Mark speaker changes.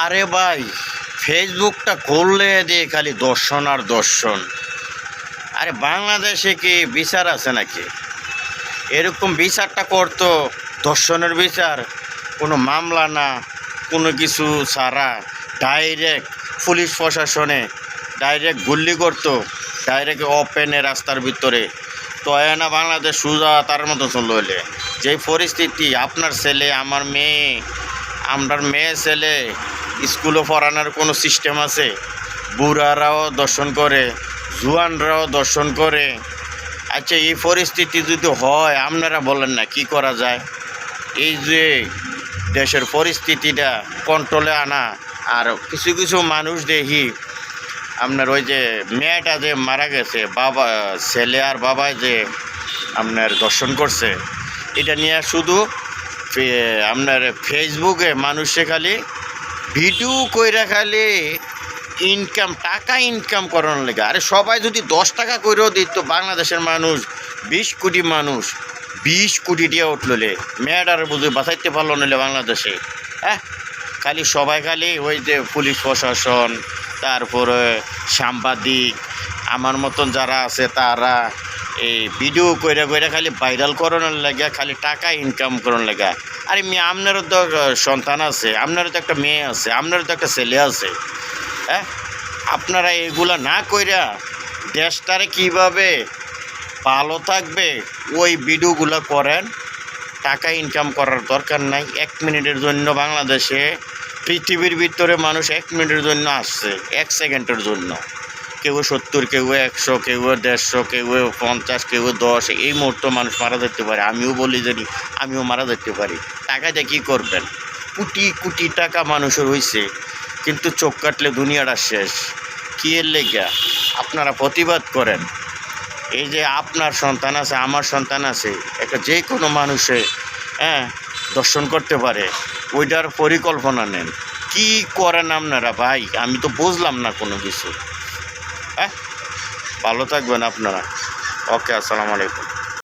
Speaker 1: আরে ভাই, ফেসবুকটা খুললে দিয়ে খালি দর্শন আর দর্শন। আরে বাংলাদেশে কি বিচার আছে নাকি? এরকম বিচারটা করতো, দর্শনের বিচার, কোনো মামলা না, কোনো কিছু ছাড়া ডাইরেক্ট পুলিশ প্রশাসনে ডাইরেক্ট গুল্লি করতো, ডাইরেক্ট ওপেনে রাস্তার ভিতরে। তো না, বাংলাদেশ সুজা তার মতো চললো হলে যেই পরিস্থিতি, আপনার ছেলে, আমার মেয়ে, আমার মেয়ে ছেলে স্কুলে পড়ানোর কোনো সিস্টেম আছে? বুড়ারাও দর্শন করে, জুয়ানরাও দর্শন করে। আচ্ছা, এই পরিস্থিতি যদি হয়, আপনারা বলেন না কি করা যায়? এই যে দেশের পরিস্থিতিটা কন্ট্রোলে আনা। আর কিছু কিছু মানুষ দেখি আপনার ওই যে মেয়েটা যে মারা গেছে, বাবা ছেলে আর বাবা যে আপনার দর্শন করছে, এটা নিয়ে শুধু আপনার ফেসবুকে মানুষে খালি ভিডিও কইরা খালি টাকা ইনকাম করানোর লেগে। আরে সবাই যদি 10 টাকা করেও দিত, বাংলাদেশের মানুষ 20 কোটি মানুষ 20 কোটি দিয়ে উঠলে মেয়েটারে বুঝে বাঁচাইতে পারলো নিলে বাংলাদেশে। হ্যাঁ, খালি সবাই খালি ওই যে পুলিশ প্রশাসন, তারপরে সাংবাদিক, আমার মতন যারা আছে তারা এই ভিডিও কইরা কইরা খালি ভাইরাল করানোর লাগে, খালি টাকা ইনকাম করানোর লাগে। আরে মেয়ে, আপনারও তো সন্তান আছে, আপনারও তো একটা মেয়ে আছে, আপনারও তো একটা ছেলে আছে। হ্যাঁ, আপনারা এগুলা না কইরা দেশটারে কিভাবে ভালো থাকবে ওই ভিডিওগুলো করেন। টাকা ইনকাম করার দরকার নাই। 1 মিনিটের জন্য বাংলাদেশে পৃথিবীর ভিতরে মানুষ 1 মিনিটের জন্য আসছে, 1 সেকেন্ডের জন্য। কেউ 70, কেউ 100, কেউ 150, কেউ 50, কেউ 10। এই মুহূর্তে মানুষ মারা যেতে পারে। আমিও বলি জানি, আমিও মারা যেতে পারি। টাকাটা কী করবেন? কোটি কোটি টাকা মানুষের হয়েছে, কিন্তু চোখ কাটলে দুনিয়াটা শেষ। কি এর লেগা? আপনারা প্রতিবাদ করেন। এই যে আপনার সন্তান আছে, আমার সন্তান আছে, একটা যে কোনো মানুষে দর্শন করতে পারে, ওইটার পরিকল্পনা নেন। কি করেন আপনারা ভাই? আমি তো বুঝলাম না কোনো কিছু। ভালো থাকবেন আপনারা। ওকে, আসসালামু আলাইকুম।